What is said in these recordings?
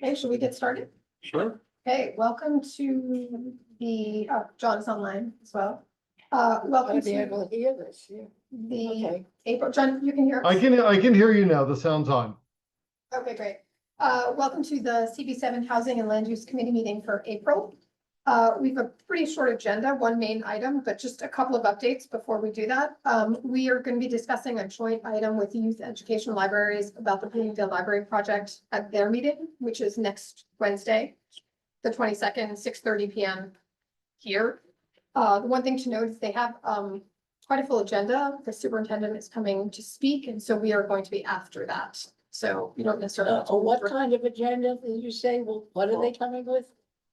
Okay, should we get started? Sure. Okay, welcome to the, John is online as well. Welcome Gotta be to able to hear this, yeah. the Okay. April, John, you can hear us? I can hear you now. The sound's on. Okay, great. Welcome to the CB7 Housing and Land Use Committee meeting for April. We have a pretty short agenda, one main item, but just a couple of updates before we do that. We are going to be discussing a joint item with youth education libraries about the Bloomingdale Library Project at their meeting, which is next Wednesday, the 22nd, 6:30 p.m. here. The one thing to note is they have quite a full agenda. The superintendent is coming to speak, and so we are going to be after that. So you don't necessarily. have to What kind of agenda did you say? Well, what are they coming with?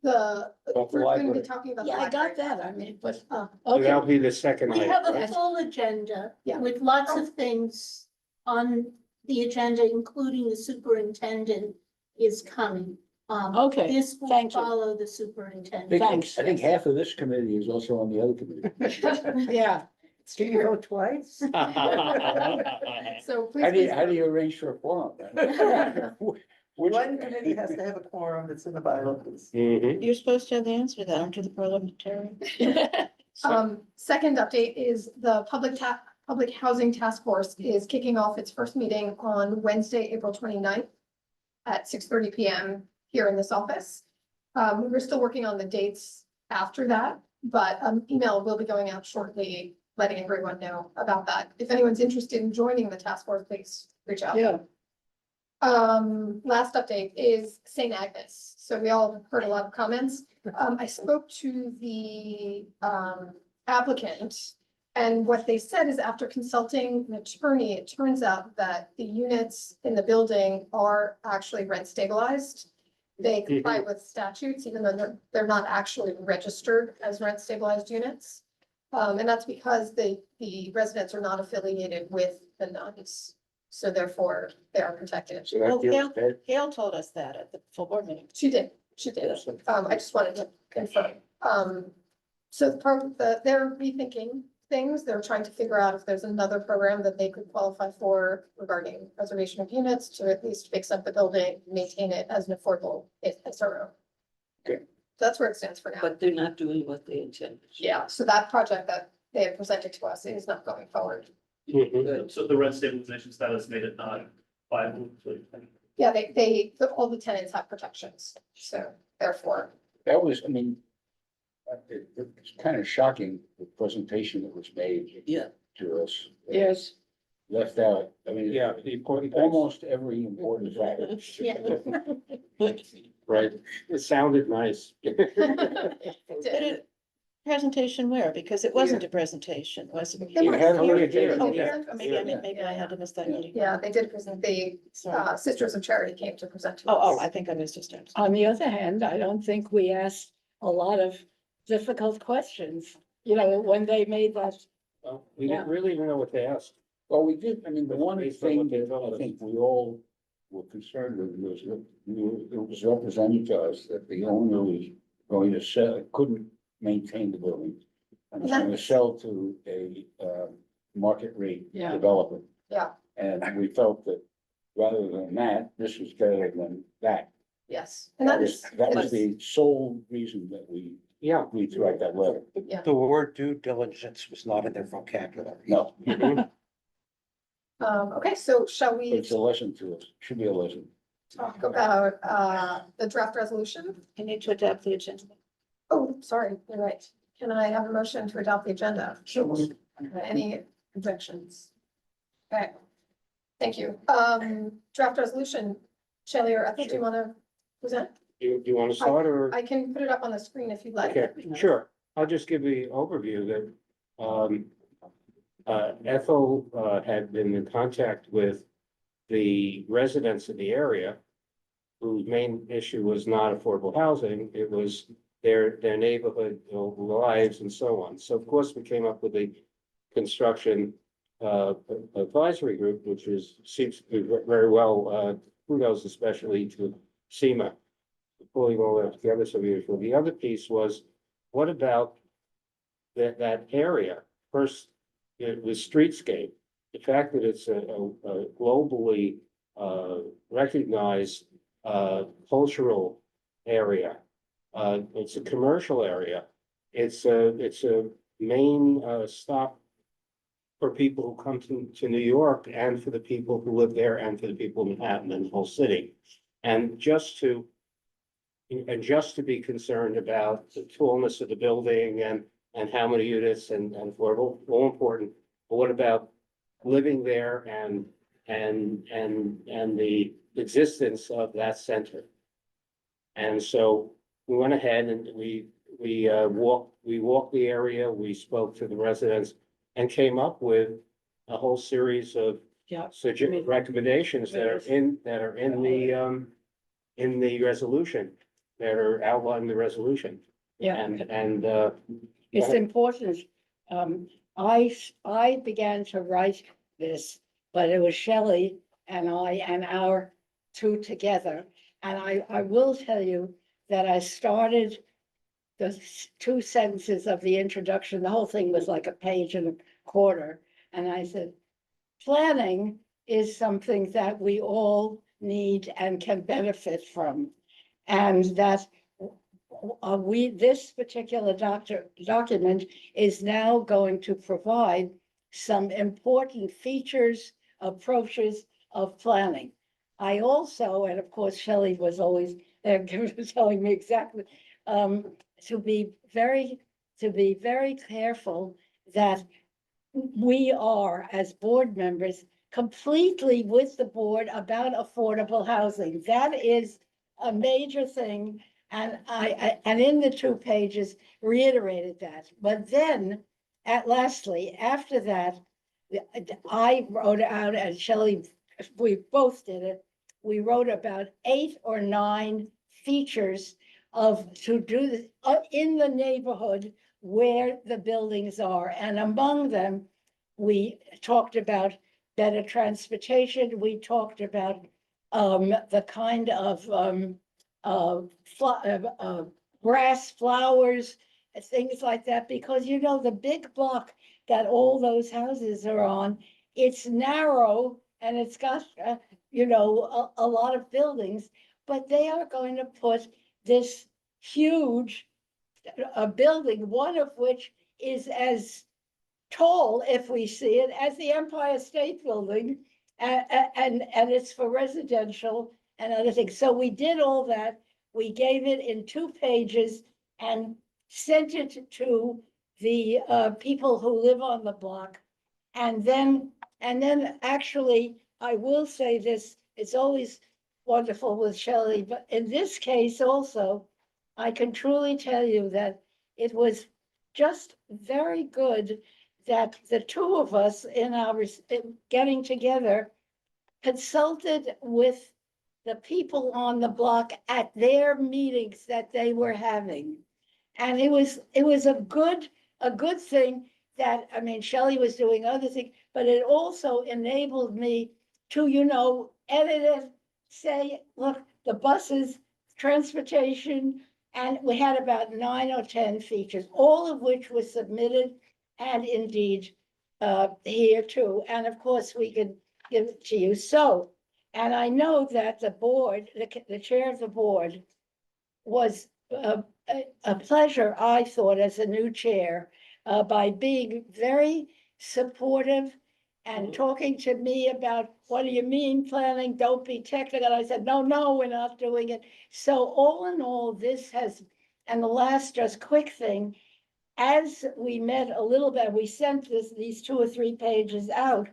The, About the we're going to be library. talking about. the Yeah, I got library. that, I mean, but, Uh, So that'll okay, be the second We item, have a right? full agenda Yeah. with lots of things on the agenda, including the superintendent is coming. Okay, This will thank you. follow the superintendent. Thanks. I think half of this committee is also on the other committee. yeah. Can you go twice? So please. How please do vote. you arrange for a forum? One committee has to have a quorum that's in the bylaws. Mhm. You're supposed to have the answer to that, aren't you, the parliamentarian? Second update is the Public Housing Task Force is kicking off its first meeting on Wednesday, April 29th at 6:30 p.m. here in this office. We're still working on the dates after that, but email will be going out shortly, letting everyone know about that. If anyone's interested in joining the task force, please reach out. Yeah, Last update is St. Agnes. So we all heard a lot of comments. I spoke to the applicant. And what they said is after consulting an attorney, it turns out that the units in the building are actually rent stabilized. They comply with statutes, even though they're not actually registered as rent stabilized units. And that's because the residents are not affiliated with the nuns. So therefore, they are protected. So that deals with that. Gail told us that at the full board meeting. She did. I just wanted to confirm. So they're rethinking things. They're trying to figure out if there's another program that they could qualify for regarding preservation of units to at least fix up the building, maintain it as an affordable SRO. Okay. That's where it stands for now. But they're not doing what they intended. Yeah, so that project that they have presented to us is not going forward. Mhm. So the rent stabilization status made it not viable. Yeah, all the tenants have protections, so therefore, That was, I mean, it's kind of shocking, the presentation that was made. Yeah. To us. Yes. Left out, I mean. Yeah, the important thing. Almost every important factor. Yeah. Right, it sounded nice. it did. Presentation where? Because it wasn't a presentation, was it? They were- had it they were- here, they Oh, did yeah, present us. maybe I had to miss that meeting. Yeah, they did present, the Sorry. Sisters of Charity came to present to Oh, us. I think I missed it. On the other hand, I don't think we asked a lot of difficult questions, you know, when they made that. Well, we didn't really even know what they asked. Well, we did, I mean, the one Based on thing what they that told I us. think we all were concerned with was that it was represented to us that the owner was going to sell, couldn't maintain the building. And was going to sell to a market rate Yeah. developer. Yeah. And we felt that rather than that, this was better than that. Yes, and that is. That was the sole reason that we Yeah. agreed to write that letter. Yeah, The word due diligence was not in their vocabulary. No, okay, so shall but we it's a lesson to us, should be a lesson. talk about the draft resolution? You need to adapt the agenda. Oh, sorry, you're right. Can I have a motion to adopt the agenda? Sure. Any objections? Okay, thank you. Draft resolution, Shelley or Ethel, do you want to present? Do you want to start or? I can put it up on the screen if you'd like. Okay, sure. I'll just give the overview that, Ethel, had been in contact with the residents in the area whose main issue was not affordable housing. It was their neighborhood, you know, lives and so on. So of course, we came up with a construction, advisory group, which seems to be very well, kudos especially to SEMA, pulling all that together so beautiful. The other piece was, what about that area? First, it was streetscape. The fact that it's a globally recognized cultural area. It's a commercial area. It's a main, stop for people who come to New York and for the people who live there and for the people in Manhattan and the whole city. And just to be concerned about the tallness of the building and how many units and affordable, all important. But what about living there and the existence of that center? And so we went ahead and we walked the area, we spoke to the residents and came up with a whole series of Yeah. recommendations that are in the resolution, that are outlined in the resolution. Yeah. And It's important. I began to write this, but it was Shelley and I and our two together. And I will tell you that I started the two sentences of the introduction. The whole thing was like a page and a quarter. And I said, planning is something that we all need and can benefit from. And that this particular document is now going to provide some important features, approaches of planning. I also, and of course, Shelley was always there telling me exactly, to be very careful that we are, as board members, completely with the board about affordable housing. That is a major thing. And and in the 2 pages reiterated that. But then lastly, after that, I wrote out, and Shelley, we both did it. We wrote about 8 or 9 features to do this in the neighborhood where the buildings are. And among them, we talked about better transportation. We talked about the kind of grass, flowers, things like that, because you know, the big block that all those houses are on, it's narrow and it's got, you know, a lot of buildings, but they are going to put this huge building, one of which is as tall, if we see it, as the Empire State Building, and it's for residential and other things. So we did all that. We gave it in 2 pages and sent it to the people who live on the block. And then actually, I will say this, it's always wonderful with Shelley, but in this case also, I can truly tell you that it was just very good that the 2 of us in getting together consulted with the people on the block at their meetings that they were having. And it was a good thing that, I mean, Shelley was doing other things, but it also enabled me to, you know, edit it, say, look, the buses, transportation, and we had about 9 or 10 features, all of which were submitted and indeed here too. And of course, we could give it to you. So, and I know that the board, the chair of the board was a pleasure, I thought, as a new chair, by being very supportive and talking to me about, what do you mean planning? Don't be technical. I said, no, we're not doing it. So all in all, this has, and the last just quick thing, as we met a little bit, we sent these 2 or 3 pages out.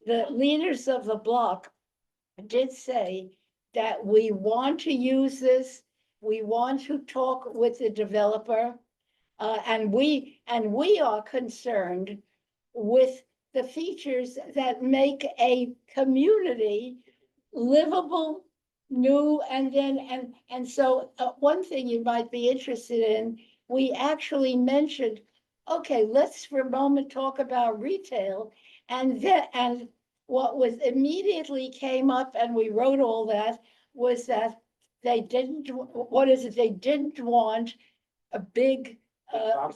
The leaders of the block did say that we want to use this. We want to talk with the developer, and we are concerned with the features that make a community livable, new, and so one thing you might be interested in, we actually mentioned, okay, let's for a moment talk about retail, and what was immediately came up, and we wrote all that, was that they didn't, they didn't want a big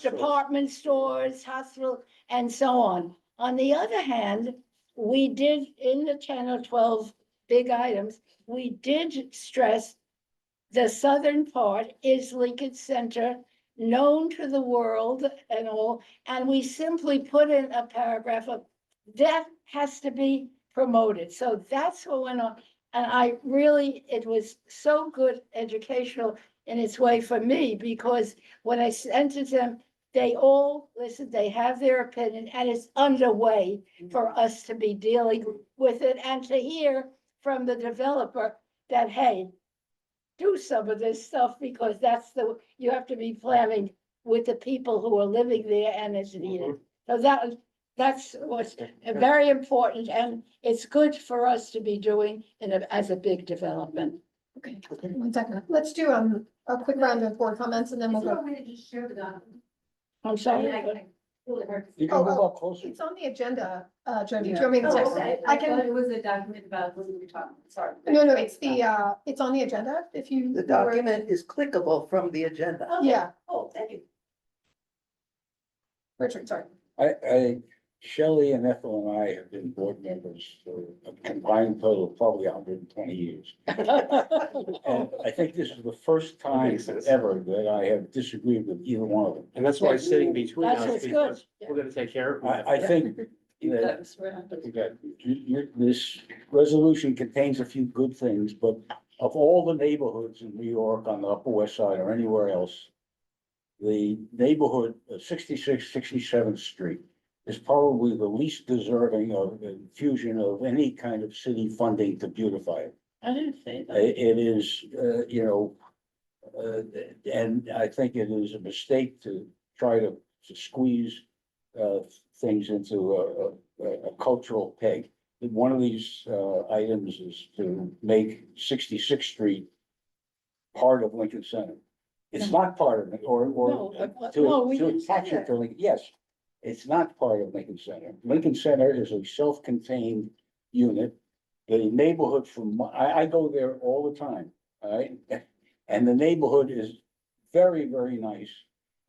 department stores, hospital, and so on. On the other hand, we did in the 10 or 12 big items, we did stress the southern part is Lincoln Center, known to the world and all, and we simply put in a paragraph of that has to be promoted. So that's what went on. And I really, it was so good educational in its way for me, because when I sent it to them, they all listened, they have their opinion, and it's underway for us to be dealing with it and to hear from the developer that, hey, do some of this stuff, because that's you have to be planning with the people who are living there and it's needed. So that's what's very important, and it's good for us to be doing as a big development. Okay, 1 second. Let's do a quick round of board comments and then we'll go. I'm sorry. You can move Oh, up closer. It's on the agenda, Jody. Do you want me to text it? I can, It was a document about what we were talking, sorry. no, it's on the agenda if you. The document is clickable from the agenda. Yeah, Oh, thank you. Richard, sorry. Shelley and Ethel and I have been board members for a combined total of probably 120 years. And I think this is the first time makes sense. ever that I have disagreed with either one of them. And that's why it's sitting between That's us, what's good. because we're gonna take care of it. I think that this resolution contains a few good things, but of all the neighborhoods in New York on the Upper West Side or anywhere else, the neighborhood of 66, 67th Street is probably the least deserving of the infusion of any kind of city funding to beautify it. I didn't say that. It is, and I think it is a mistake to try to squeeze things into a cultural peg. One of these items is to make 66th Street part of Lincoln Center. It's not part of it, or No, but- no, to we didn't say attach it that. to Lincoln, yes. It's not part of Lincoln Center. Lincoln Center is a self-contained unit. The neighborhood I go there all the time, all right? And the neighborhood is very, very nice.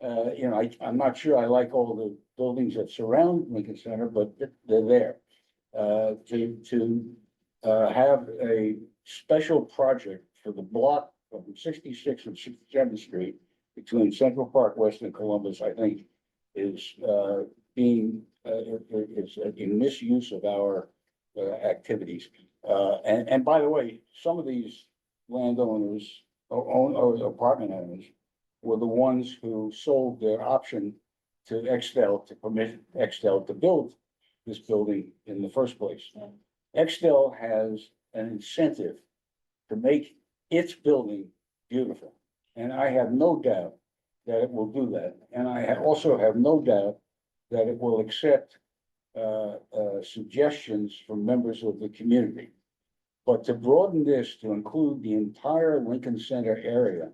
I'm not sure I like all the buildings that surround Lincoln Center, but they're there. To have a special project for the block of 66th and 67th Street between Central Park West and Columbus, I think is is a misuse of our activities. And by the way, some of these landowners or apartment owners were the ones who sold their option to Extel to permit Extel to build this building in the first place. Extel has an incentive to make its building beautiful. And I have no doubt that it will do that. And I also have no doubt that it will accept suggestions from members of the community. But to broaden this to include the entire Lincoln Center area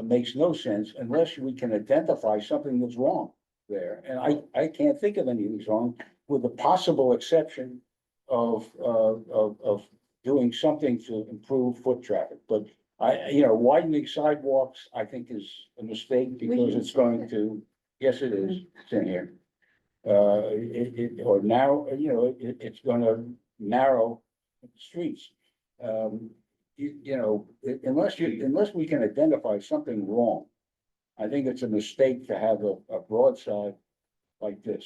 makes no sense unless we can identify something that's wrong there. And I can't think of anything wrong, with the possible exception of doing something to improve foot traffic. But widening sidewalks, I think is a mistake because it's going to, yes, it is, it's in here. Or now, it's gonna narrow streets. Unless we can identify something wrong, I think it's a mistake to have a broadside like this,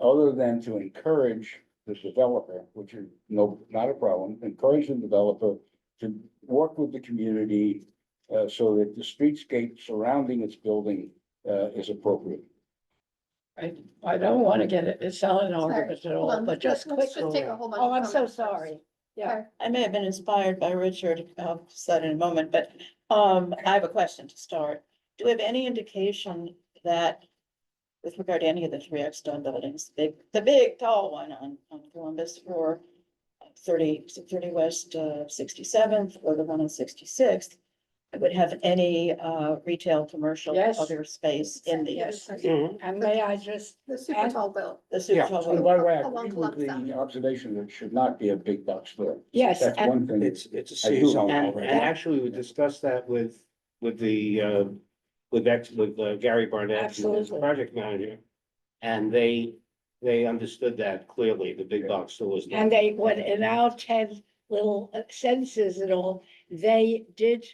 other than to encourage the developer, which is not a problem, encourage the developer to work with the community so that the streetscape surrounding its building is appropriate. I don't want to get it sound an Sorry, argument at hold all, on. but just Let's quickly. just take a whole bunch Oh, of I'm so comments first. sorry. Yeah. I may have been inspired by Richard, I'll say that in a moment, but I have a question to start. Do we have any indication that with regard to any of the three Exton buildings, the big tall one on Columbus or 30 West 67th or the one on 66th, would have any retail, commercial, Yes. other space in these? Yes, Mhm. and may I just, The super tall bill. The super Yeah, tall And one? by the way, I Along agree with Columbus. the observation that it should not be a big box store. yes, That's and one thing. It's a I do city zone, own and already. actually we discussed that with the, with Gary Barnett, who is Absolutely. project manager. And they understood that clearly, the big box stores. and they, when in our 10 little sentences and all, they did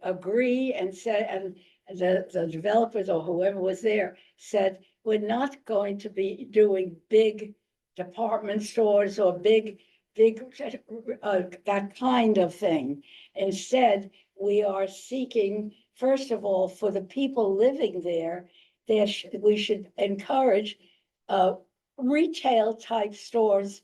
agree and said, and the developers or whoever was there said, we're not going to be doing big department stores or big, that kind of thing. Instead, we are seeking, first of all, for the people living there, we should encourage retail type stores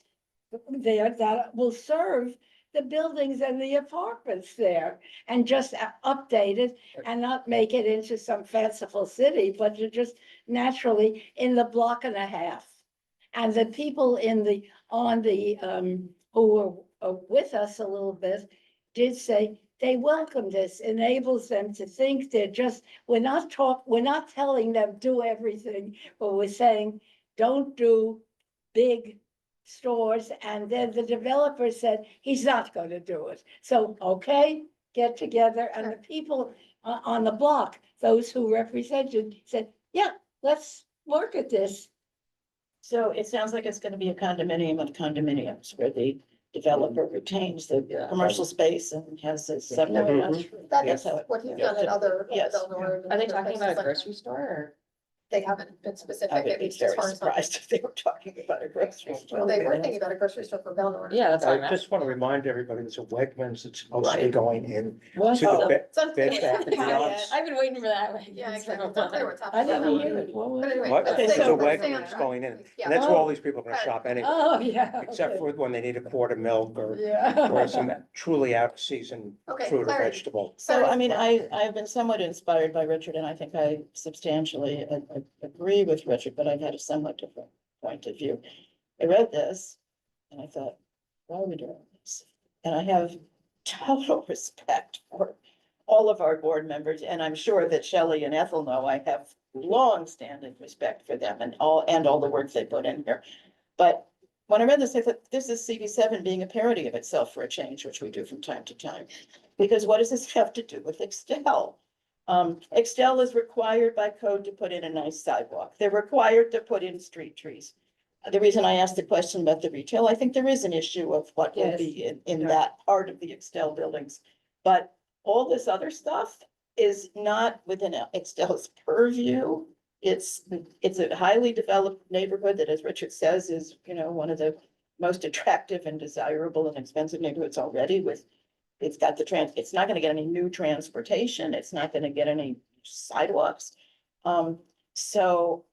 there that will serve the buildings and the apartments there, and just update it and not make it into some fanciful city, but to just naturally in the block and a half. And the people who were with us a little bit did say they welcome this, enables them to think we're not telling them do everything, but we're saying, don't do big stores. And then the developer said, he's not going to do it. So, okay, get together. And the people on the block, those who represented, said, yeah, let's work at this. So it sounds like it's gonna be a condominium of condominiums where the developer retains the commercial space and has a separate. That Yes. is what he's done in other. Yes. Belnor and Are they other talking places about a like grocery that. store or? They haven't been I specific. would Maybe be it's very as far as- surprised if they were talking about a grocery store. Well, they were thinking about a grocery store for Belnor. Yeah, that's what I I'm just want to remind everybody, there's a Wegmans that's supposed to be Right. going in What? to the Oh, Bed It's unclear. Bath and Beyond. I've been waiting for that. Yeah, exactly. It's unclear what's I happening. didn't hear it. What was But it? anyway, What? let's Okay, There's stay a on- so- stay on Wegmans track. going in, Yeah. and that's where all these people are gonna shop anyway, Oh, yeah. except okay. for when they need a quart of milk or Yeah. some truly out of season Okay, fruit or clarity. vegetable. So, I mean, I've been somewhat inspired by Richard, and I think I substantially agree with Richard, but I've had a somewhat different point of view. I read this and I thought, why are we doing this? And I have total respect for all of our board members, and I'm sure that Shelley and Ethel know I have long-standing respect for them and all the work they put in here. But when I read this, I thought, this is CB7 being a parody of itself for a change, which we do from time to time. Because what does this have to do with Excel? Excel is required by code to put in a nice sidewalk. They're required to put in street trees. The reason I asked the question about the retail, I think there is an issue of what will Yes. be in Yeah. that part of the Excel buildings. But all this other stuff is not within Excel's purview. It's a highly developed neighborhood that, as Richard says, is, one of the most attractive and desirable and expensive neighborhoods already with. It's got it's not gonna get any new transportation. It's not gonna get any sidewalks. So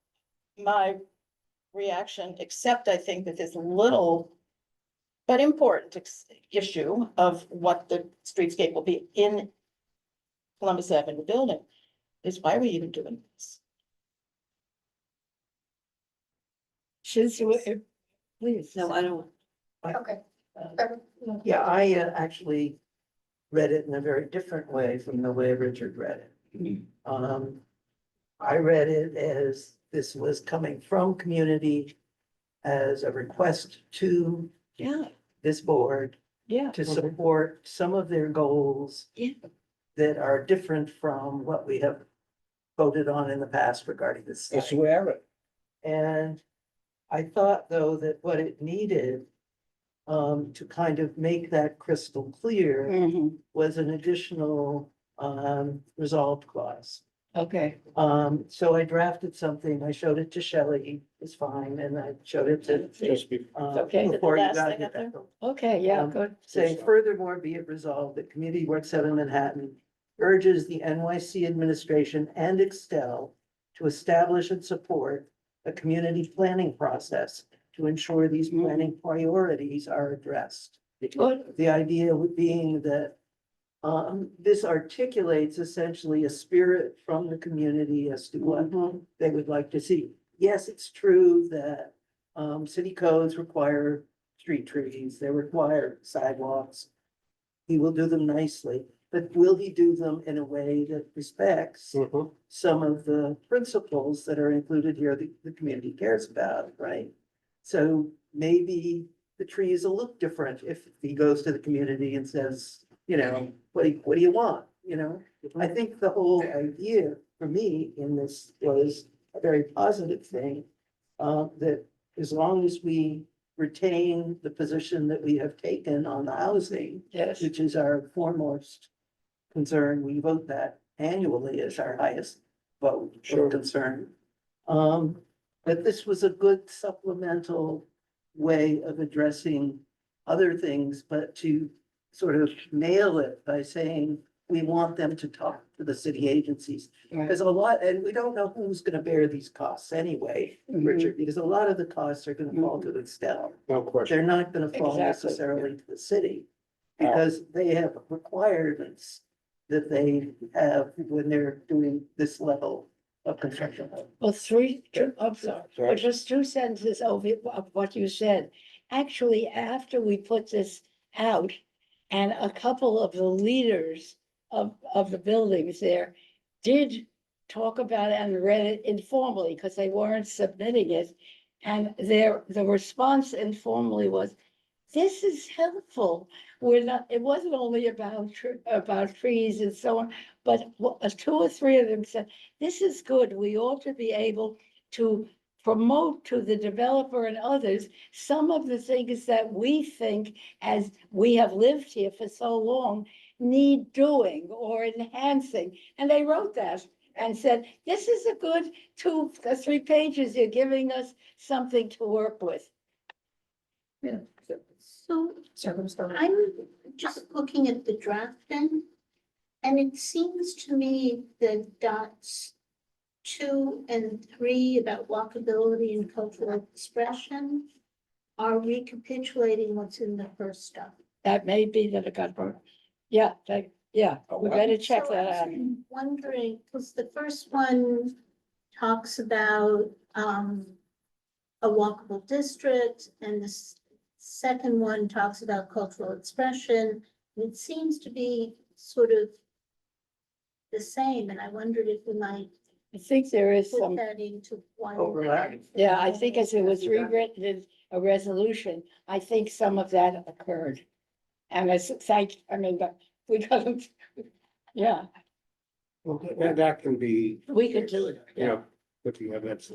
my reaction, except I think that this little but important issue of what the streetscape will be in Columbus Avenue building is, why are we even doing this? Please. No, I don't. Okay. Yeah, I actually read it in a very different way from the way Richard read it. I read it as this was coming from community as a request to Yeah, this board yeah. to support some of their goals Yeah. that are different from what we have voted on in the past regarding this. It's site. wherever. And I thought, though, that what it needed to kind of make that crystal clear Mhm. was an additional resolved clause. Okay. So I drafted something, I showed it to Shelley, it's fine, and I showed it to. Just be, Okay, the Before you last got thing here, up there? Ethel. Okay, yeah, Um, good. Saying furthermore, be it resolved that Community Work 7 Manhattan urges the NYC administration and Excel to establish and support a community planning process to ensure these planning priorities are addressed. Good. The idea being that this articulates essentially a spirit from the community as to what Mhm. they would like to see. Yes, it's true that city codes require street trees, they require sidewalks. He will do them nicely, but will he do them in a way that respects Mhm. some of the principles that are included here that the community cares about, right? So maybe the trees will look different if he goes to the community and says, what do you want, I think the whole idea for me in this was a very positive thing. That as long as we retain the position that we have taken on the housing, Yes. which is our foremost concern. We vote that annually as our highest vote Sure. of concern. But this was a good supplemental way of addressing other things, but to sort of nail it by saying, we want them to talk to the city agencies. Right. Because a lot, and we don't know who's gonna bear these costs anyway, Mhm. Richard, because a lot of the costs are gonna fall to the staff. No question. They're not gonna fall Exactly. necessarily to the city. Because they have requirements that they have when they're doing this level of construction. Well, I'm sorry, Sorry. but just two sentences of what you said. Actually, after we put this out, and a couple of the leaders of the buildings there did talk about it and read it informally, because they weren't submitting it. And the response informally was, this is helpful. We're not, it wasn't only about trees and so on, but two or three of them said, this is good. We ought to be able to promote to the developer and others some of the things that we think, as we have lived here for so long, need doing or enhancing. And they wrote that and said, this is a good 2 or 3 pages. You're giving us something to work with. So I'm just looking at the drafting. And it seems to me that dots 2 and 3 about walkability and cultural expression are recapitulating what's in the first stuff. That may be that it got burned. Yeah, we better check So I that was out. wondering, because the first one talks about a walkable district, and the second one talks about cultural expression. It seems to be sort of the same, and I wondered if we might I think there is put some, that into one. Overlap. yeah, I think as it was rewritten in a resolution, I think some of that occurred. And we got, yeah, Well, that can be, we could do it. you know, put together, that's.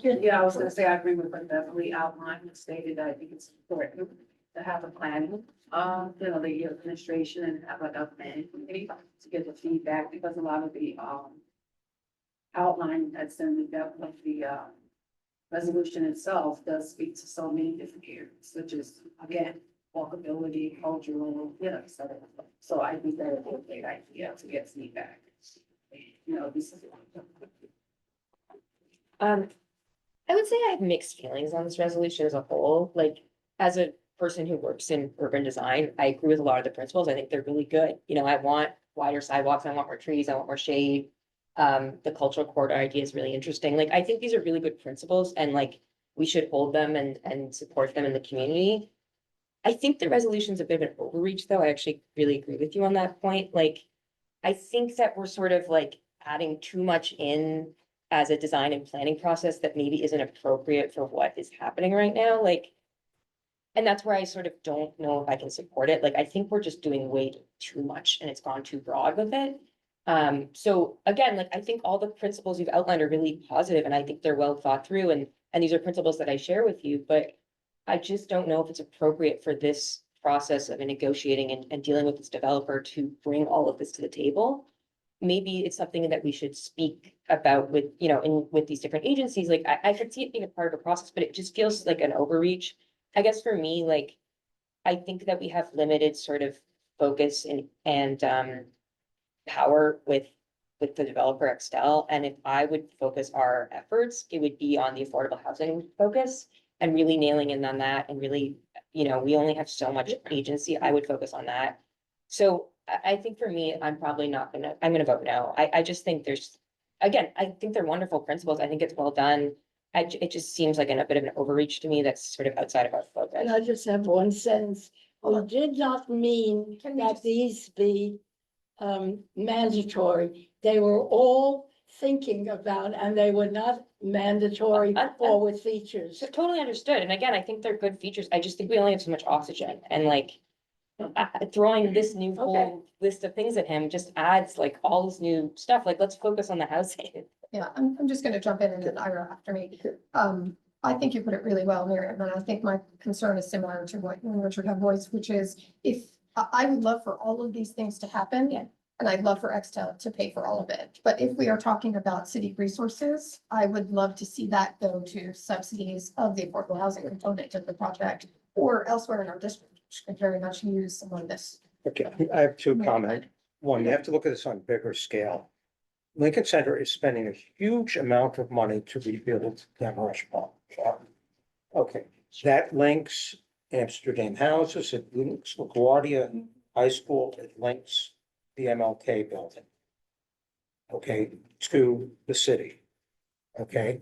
Yeah, I was gonna say, I agree with what Beverly outlined and stated that I think it's important to have a plan, the administration and have like a planning committee to get the feedback, because a lot of the, outline that's in the resolution itself does speak to so many different areas, such as, again, walkability, cultural, so I think that would be a great idea to get feedback. This is. I would say I have mixed feelings on this resolution as a whole, like, as a person who works in urban design, I agree with a lot of the principles, I think they're really good, I want wider sidewalks, I want more trees, I want more shade. The cultural corridor idea is really interesting, like, I think these are really good principles, and like, we should hold them and support them in the community. I think the resolution's a bit of an overreach, though, I actually really agree with you on that point, like, I think that we're sort of like adding too much in as a design and planning process that maybe isn't appropriate for what is happening right now, like. And that's where I sort of don't know if I can support it, like, I think we're just doing way too much and it's gone too broad with it. So again, like, I think all the principles you've outlined are really positive, and I think they're well thought through, and these are principles that I share with you, but I just don't know if it's appropriate for this process of negotiating and dealing with this developer to bring all of this to the table. Maybe it's something that we should speak about with, with these different agencies, like, I could see it being a part of a process, but it just feels like an overreach. I guess for me, like, I think that we have limited sort of focus and power with the developer Extell, and if I would focus our efforts, it would be on the affordable housing focus and really nailing in on that, and really, we only have so much agency, I would focus on that. So I think for me, I'm gonna vote no. I just think again, I think they're wonderful principles. I think it's well done. It just seems like a bit of an overreach to me that's sort of outside of our focus. And I just have one sentence. We did not mean Can we that just- these be mandatory. They were all thinking about, and they were not mandatory or with features. So totally understood. And again, I think they're good features. I just think we only have so much oxygen, and like throwing this new Okay. whole list of things at him just adds like all this new stuff. Like, let's focus on the housing. Yeah, I'm just gonna jump in and then Ira after me. I think you put it really well, Miriam, and I think my concern is similar to what you and Richard have voiced, which is if, I would love for all of these things to happen. Yeah. And I'd love for Extel to pay for all of it. But if we are talking about city resources, I would love to see that go to subsidies of the affordable housing component of the project or elsewhere in our district, which could very much use some of this. Okay, I have two comments. One, you have to look at this on a bigger scale. Lincoln Center is spending a huge amount of money to rebuild Demarest Park. Okay, that links Amsterdam houses, it links LaGuardia High School, it links the MLK building. Okay, to the city. Okay.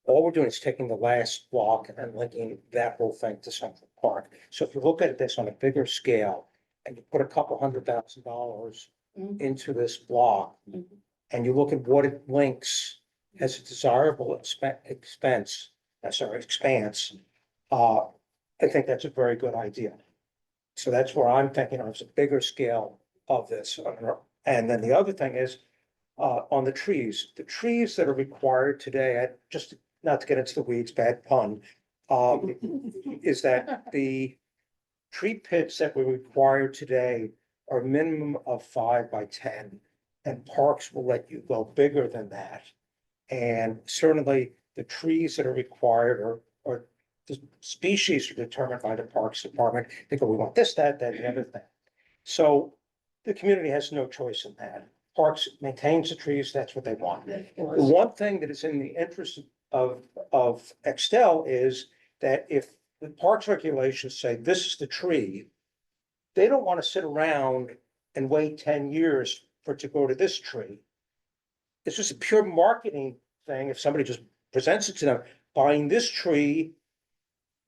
All we're doing is taking the last block and linking that whole thing to Central Park. So if you look at this on a bigger scale and you put a couple $100,000 Mhm. into this block Mhm. and you look at what it links as a desirable expense, expanse, I think that's a very good idea. So that's where I'm thinking of, a bigger scale of this. And then the other thing is, on the trees that are required today, just not to get into the weeds, bad pun, is that the tree pits that we require today are a minimum of 5 by 10, and parks will let you go bigger than that. And certainly the trees that are required or the species are determined by the Parks Department. They go, we want this, that, and the other thing. So the community has no choice in that. Parks maintains the trees, that's what they want. The one thing that is in the interest of Extel is that if the parks regulations say this is the tree, they don't want to sit around and wait 10 years for it to go to this tree. It's just a pure marketing thing. If somebody just presents it to them, buying this tree,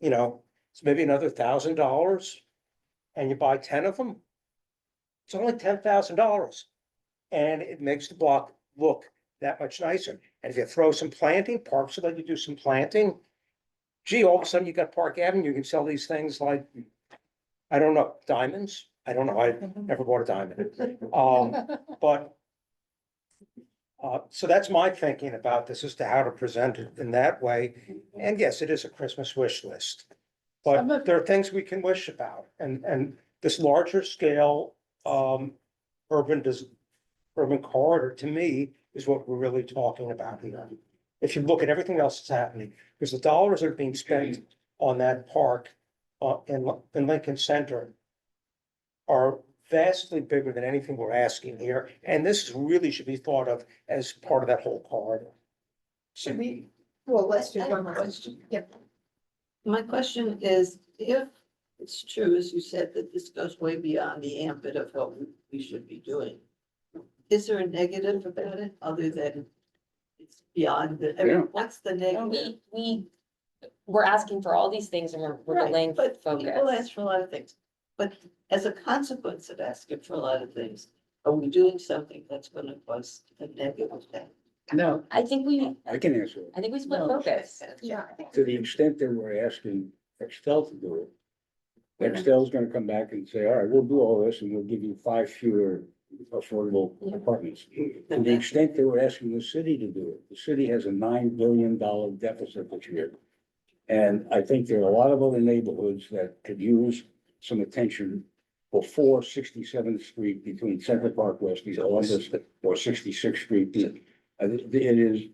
it's maybe another $1,000 and you buy 10 of them. It's only $10,000 and it makes the block look that much nicer. And if you throw some planting, parks will let you do some planting. Gee, all of a sudden you got Park Avenue, you can sell these things like, I don't know, diamonds. I don't know. I never bought a diamond. But so that's my thinking about this as to how to present it in that way. And yes, it is a Christmas wish list. But there are things we can wish about and this larger scale urban corridor to me is what we're really talking about here. If you look at everything else that's happening, because the dollars that are being spent on that park in Lincoln Center are vastly bigger than anything we're asking here. And this really should be thought of as part of that whole corridor. Should we, well, let's do one more question. Yep. My question is, if it's true, as you said, that this goes way beyond the ambit of what we should be doing, is there a negative about it other than it's beyond the, I Yeah. mean, what's the negative? We're asking for all these things and we're Right, delaying but people focus. ask for a lot of things, but as a consequence of asking for a lot of things, are we doing something that's gonna cause a negative thing? No, I think we answer it. split No. focus. Yeah. To the extent that we're asking Extel to do it, Extel's gonna come back and say, all right, we'll do all this and we'll give you 5 fewer affordable apartments. To the extent that we're asking the city to do it, the city has a $9 billion deficit this year. And I think there are a lot of other neighborhoods that could use some attention before 67th Street between Central Park West and Columbus or 66th Street. It is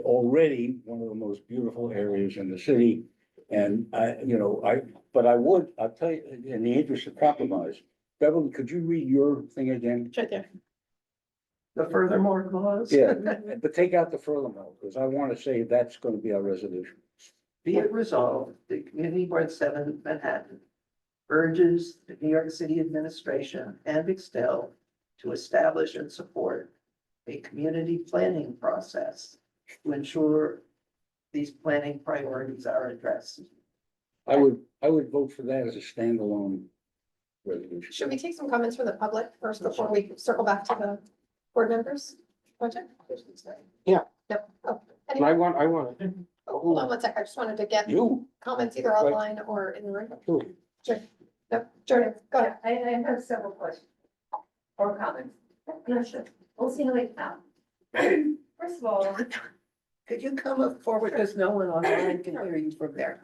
already one of the most beautiful areas in the city. And I'll tell you, in the interest of compromise, Beverly, could you read your thing again? It's right there. The furthermore clause. Yeah, but take out the furthermore, because I want to say that's going to be our resolution. Be it resolved, the Community Board 7 Manhattan urges the New York City administration and Extel to establish and support a community planning process to ensure these planning priorities are addressed. I would vote for that as a standalone resolution. Should we take some comments from the public first before we circle back to the board members? Project? Yeah. Yep. Oh, I anyway, want to. hold on one sec. I just wanted to get You, comments either online or in the room. Sure. Sure. Yep, Jordan, go ahead. I have several questions or comments. Yeah, sure. We'll see how they come. First of all, Could you come up forward, because no one online can hear you from there.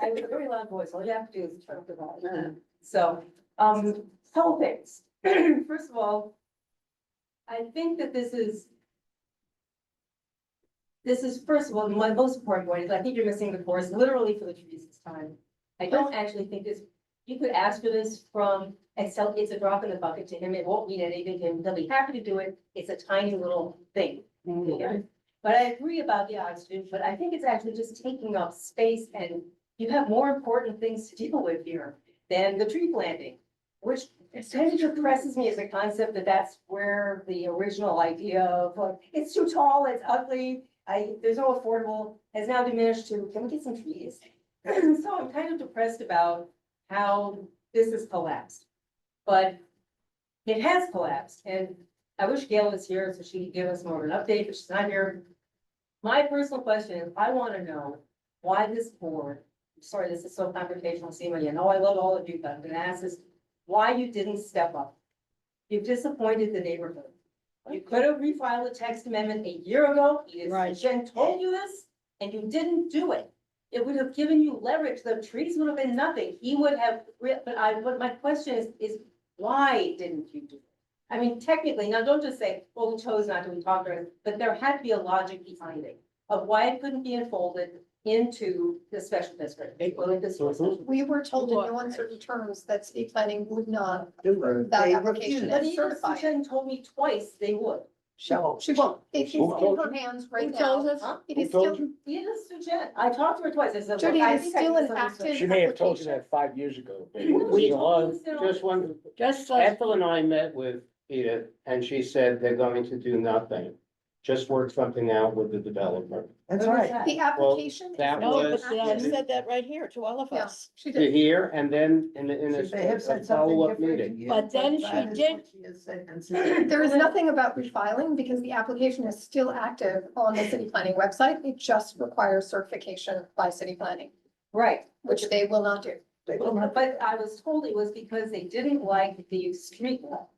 I have a very loud voice, all you have to do is turn it on. So, couple things. First of all, I think that this is first of all, my most important point is I think you're missing the forest literally for the trees this time. I don't actually think this, you could ask for this from Excel, it's a drop in the bucket to him, it won't mean anything to him, they'll be happy to do it, it's a tiny little thing. Okay? But I agree about the oxygen, but I think it's actually just taking up space and you have more important things to deal with here than the tree planting. Which kind of depresses me as a concept that that's where the original idea of, like, it's too tall, it's ugly, there's no affordable, has now diminished to, can we get some trees? So I'm kind of depressed about how this has collapsed. But it has collapsed, and I wish Gail was here so she could give us more of an update, but she's not here. My personal question is, I want to know why this board, sorry, this is so confrontational, Seema, I know I love all of you, but I'm gonna ask this, why you didn't step up? You've disappointed the neighborhood. You could have refiled a text amendment a year ago, Right. Jen told you this, and you didn't do it. It would have given you leverage, the trees would have been nothing, he would have, but my question is why didn't you do it? I mean, technically, now don't just say, well, we chose not to, we talked about it, but there had to be a logic behind it of why it couldn't be enfolded into the special district. Well, this was- We were told in no uncertain terms that city planning would not approve that They application refused. But and even certify it. Susan told me twice they would. She won't, it is Who in told her you? hands right Who told now. us? Huh? It Who is told still, Yes, Jen, I talked to her twice, I said, Jody, look, I it is think I still an misunderstood. active- She may have told you that 5 years ago. We all, just one, Just like, Ethel and I met with Edith, and she said they're going to do nothing. Just work something out with the developer. That's When was right. that? the application. is that No, still was- but they have active. said that right here to all of Yeah, us. she To did. hear, and then in They have a said something follow-up different to meeting. you, But then that she is did- what she has said consistently. There is nothing about refiling because the application is still active on the city planning website. It just requires certification by city planning, Right, which they will not do. They will not- but I was told it was because they didn't like the street law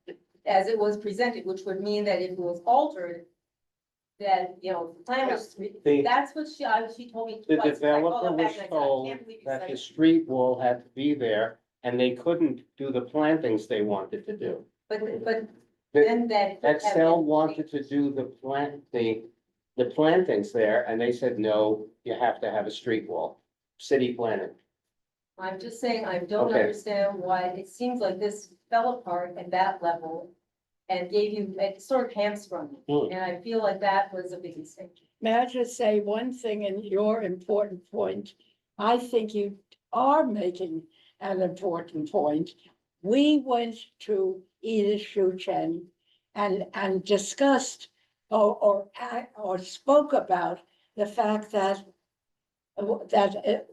as it was presented, which would mean that if it was altered, that, you know, the plan was, The- that's what she told me. The twice. It's like, oh, developer back was and I said, I told can't believe you that said the it. street wall had to be there, and they couldn't do the plantings they wanted to do. But The- then that. could have Excel been- wanted to do the plantings there, and they said, no, you have to have a street wall, city planning. I'm just saying, I don't Okay. understand why it seems like this fell apart at that level and gave you, it sort of hamstrung you. Hmm. And I feel like that was a big mistake. may I just say one thing in your important point? I think you are making an important point. We went to Edith Shuchen and discussed or spoke about the fact that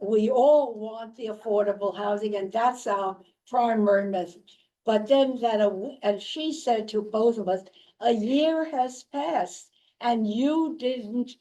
we all want the affordable housing, and that's our primary message. But then and she said to both of us, a year has passed and you didn't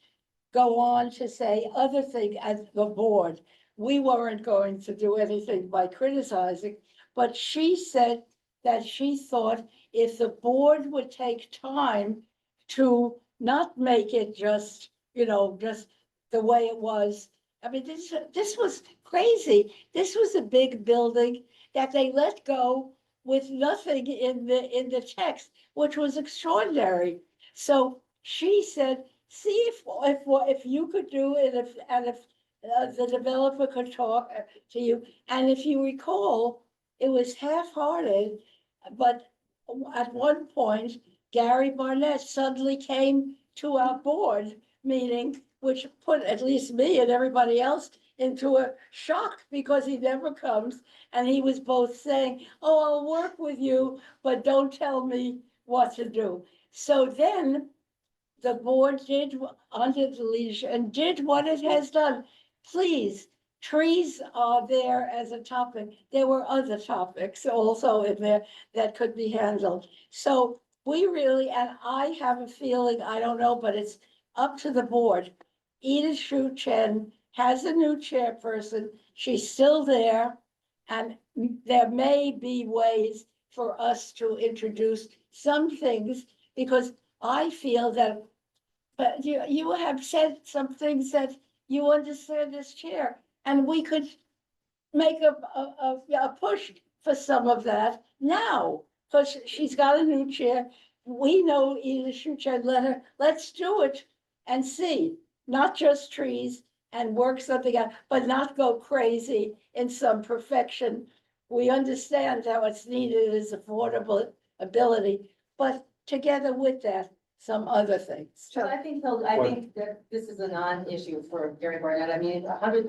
go on to say other thing as the board. We weren't going to do anything by criticizing, but she said that she thought if the board would take time to not make it just, just the way it was. I mean, this was crazy. This was a big building that they let go with nothing in the text, which was extraordinary. So she said, see if you could do it, if the developer could talk to you. And if you recall, it was half-hearted, but at one point, Gary Barnett suddenly came to our board meeting, which put at least me and everybody else into a shock because he never comes. And he was both saying, oh, I'll work with you, but don't tell me what to do. So then the board did, under the leadership, and did what it has done. Please, trees are there as a topic. There were other topics also in there that could be handled. So we really, and I have a feeling, I don't know, but it's up to the board. Edith Shu Chen has a new chairperson. She's still there. And there may be ways for us to introduce some things, because I feel that but you have said some things that you understand as chair, and we could make a push for some of that now, because she's got a new chair. We know Edith Shuchar, let's do it and see, not just trees and work something out, but not go crazy in some perfection. We understand how it's needed is affordable ability, but together with that, some other things. So I think, I think that this is a non-issue for Gary Barnett. I mean, $100,000,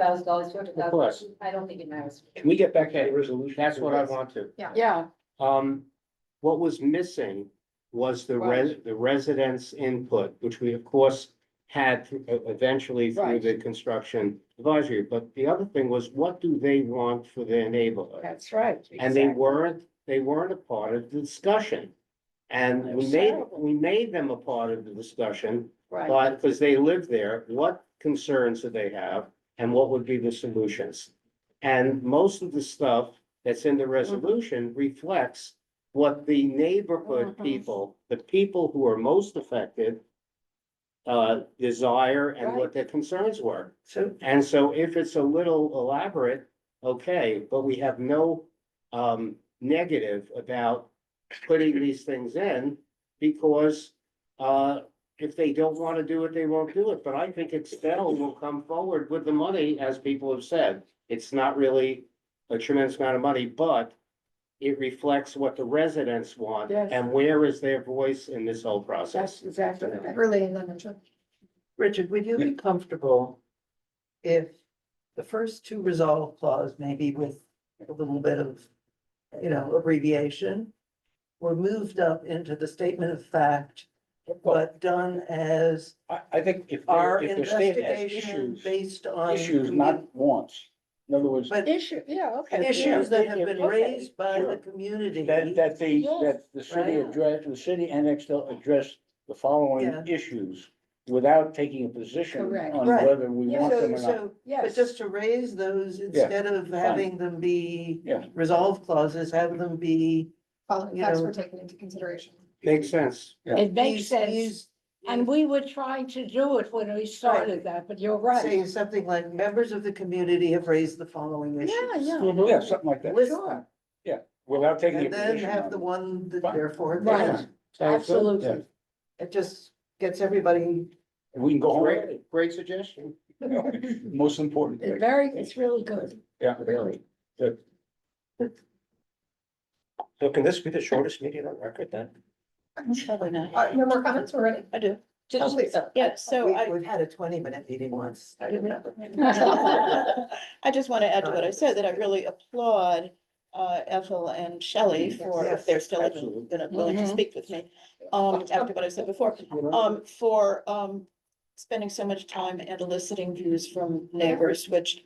Of course. $200,000, I don't think it matters. Can we get back to the resolution? That's what I want to. Yeah, What was missing was the residents' input, which we of course had eventually through Right. the construction advisory. But the other thing was, what do they want for their neighborhood? that's right. And they exactly. weren't a part of the discussion. And They're we terrible. made them a part of the discussion, Right, but because they live there, what concerns do they have? And what would be the solutions? And most of the stuff that's in the resolution reflects what the neighborhood Mhm. people, the people who are most affected, desire and what their concerns were. So, And so if it's a little elaborate, okay, but we have no negative about putting these things in because if they don't want to do it, they won't do it. But I think Excel will come forward with the money, as people have said. It's not really a tremendous amount of money, but it reflects what the residents want Yes. and where is their voice in this whole process. that's exactly right. Really, in that mention. Richard, would you be comfortable if the first two resolve clause, maybe with a little bit of, abbreviation, were moved up into the statement of fact, but done as I think if our they're, if they're stated as investigation issues, based on. issues, not wants. In other words, But Issue, yeah, okay. issues that have been Okay. raised by the Sure. community. that the city Right. address, the city and Excel address the following Yeah. issues without taking a position Correct. on Right. whether we want So, them or not. so, but Yes. just to raise those instead of having them be Yeah. resolve clauses, have them be. Following You facts know- were taken into consideration. Makes sense. It makes these- sense, these- and we were trying to do it when we started that, but you're right. Saying something like, members of the community have raised the following issues. Yeah, Yeah, something like that, List sure, them, without taking a and then position have on the it. one that Fine. therefore. Right. Yeah. Sounds good. absolutely. It just gets everybody, We can go home. Great suggestion. Most important. It's thing. it's really good, Yeah. really. Good. So can this be the shortest meeting on record then? Probably not. No more comments, we're ready? I do. Oh, please. Yeah, so I. we've had a 20-minute meeting once. I remember. I just want to add to what I said, that I really applaud Ethel and Shelley for, if they're still Absolutely. gonna, willing to Mhm. speak with me, after what I said before, for spending so much time and eliciting views from neighbors, which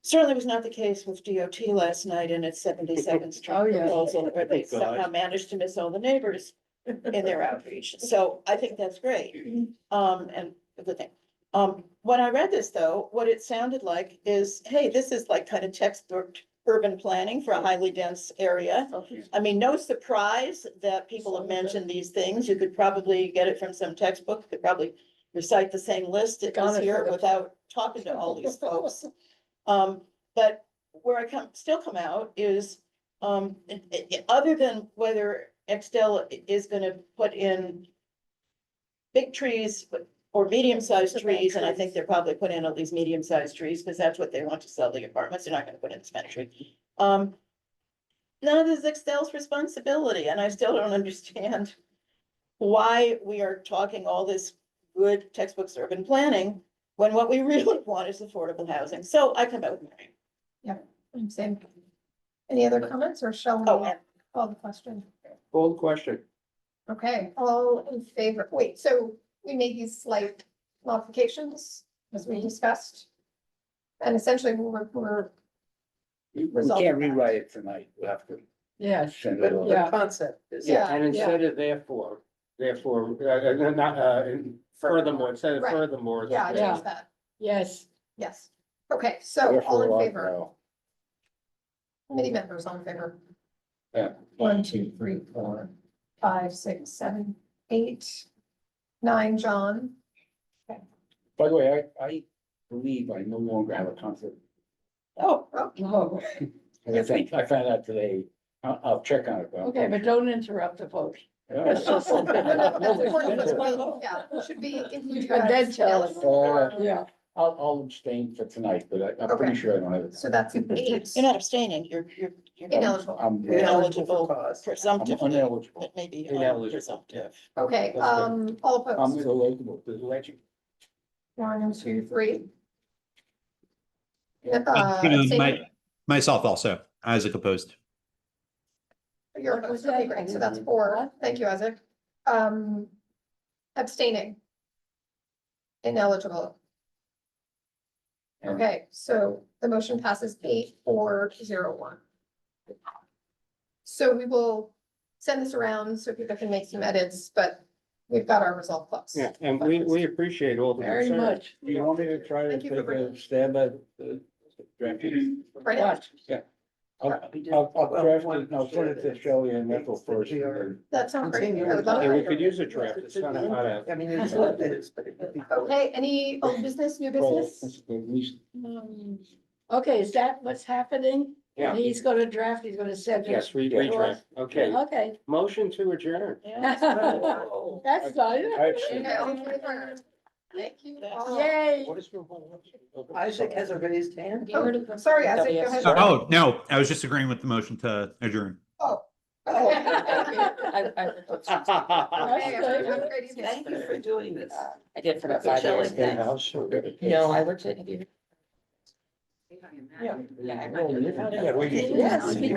certainly was not the case with DOT last night in its 72nd Street Oh, yeah. proposal, where they Thank God. somehow managed to miss all the neighbors in their outreach. So I think that's great. And a good thing. When I read this, though, what it sounded like is, hey, this is like kind of textbook urban planning for a highly dense area. I mean, no surprise that people have mentioned these things. You could probably get it from some textbook, you could probably recite the same list that was here without talking to all these folks. But where I still come out is, other than whether Excel is gonna put in big trees or medium-sized trees, and I think they're probably putting in at least medium-sized trees, because that's what they want to sell the apartments. They're not gonna put in cement tree. None of this is Excel's responsibility, and I still don't understand why we are talking all this good textbooks urban planning, when what we really want is affordable housing. So I come out with mine. Same. Any other comments, or shall we call the question? Call the question. Okay, all in favor, wait, so we made these slight modifications as we discussed. And essentially, we're We resolving can't that. rewrite it tonight, we'll have to Yes, send it But over. the concept is. Yeah. And instead of therefore, furthermore, instead of Right. furthermore. Yeah, I it's- changed that, yes, yes. Okay, so Therefore, all in like, favor, no. committee members all in favor? Yeah. 1, 2, 3, 4, 5, 6, 7, 8, 9, John, By the way, I believe I no longer have a conflict. Oh, I think, I found out today. I'll check on it. okay, but don't interrupt the vote. Yeah. That's important as well. Yeah, should be. include you And then as tell yes us. or- Yeah. I'll abstain for tonight, but I'm pretty Okay. sure I don't have it. So that's 8. You're not abstaining, you're. Ineligible. I'm Ineligible for cause. presumptively, ineligible. it may be Ineligible. presumptive. Okay, That's good. all I'm opposed. ineligible. 1, 2, 3. I'm Abstaining? myself also, Isaac opposed. You're opposed, okay, great, so that's 4, thank you, Isaac. Abstaining. Ineligible, And okay, so the motion passes 8-4-0-1. So we will send this around so people can make some edits, but we've got our result books. Yeah, and we appreciate all the Very concern. much. do you want me to try to Thank you for take bringing- a stab at the draft? Right now, I'll draft it, I'll send it to Shelley and Ethel first. that sounds great. I would love And we it. could use a draft, it's not a hot out. I mean, it's what it is, but it could be. Okay, any old business, new Well, business? at least, Okay, is that what's happening? Yeah. And he's gonna draft, he's gonna send it. Yes, redraft, okay, Okay. motion to adjourn. That's nice. Okay, all in favor? Thank you. all. Yay. What is? Isaac has a raised hand. Oh, sorry, Isaac, go ahead. Oh, no, I was just agreeing with the motion to adjourn. Oh. Okay, thank you. I Okay, everyone have a great evening. Thank you for doing this. did for about For 5 Shelley, years. thanks. In-house or? No, I worked at. Yeah. Yeah. Yeah, we- Yes.